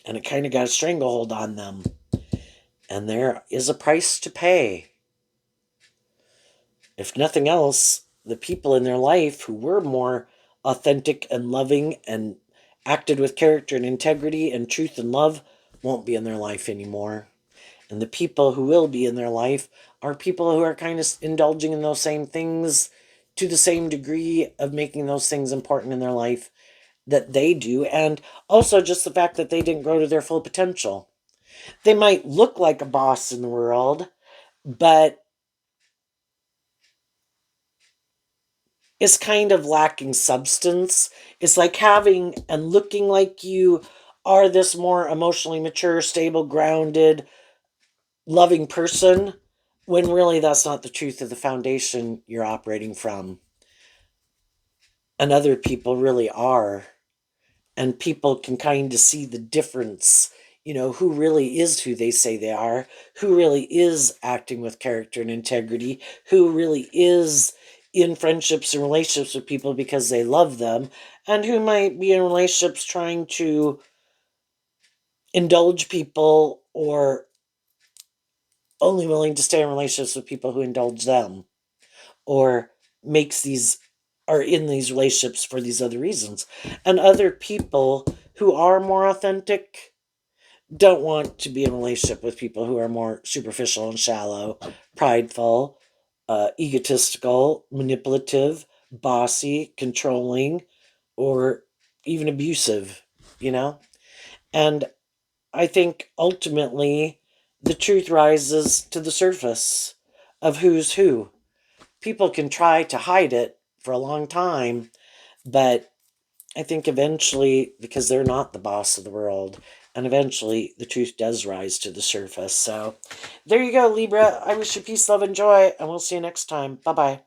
and it kind of got a stranglehold on them. And there is a price to pay. If nothing else, the people in their life who were more authentic and loving and acted with character and integrity and truth and love won't be in their life anymore. And the people who will be in their life are people who are kind of indulging in those same things to the same degree of making those things important in their life that they do. And also just the fact that they didn't grow to their full potential. They might look like a boss in the world, but it's kind of lacking substance. It's like having and looking like you are this more emotionally mature, stable, grounded, loving person, when really that's not the truth of the foundation you're operating from. And other people really are. And people can kind of see the difference, who really is who they say they are, who really is acting with character and integrity, who really is in friendships and relationships with people because they love them, and who might be in relationships trying to indulge people or only willing to stay in relationships with people who indulge them, or makes these are in these relationships for these other reasons. And other people who are more authentic don't want to be in a relationship with people who are more superficial and shallow, prideful, egotistical, manipulative, bossy, controlling, or even abusive, you know? And I think ultimately the truth rises to the surface of who's who. People can try to hide it for a long time, but I think eventually, because they're not the boss of the world, and eventually the truth does rise to the surface. So there you go, Libra. I wish you peace, love, and joy, and we'll see you next time. Bye bye.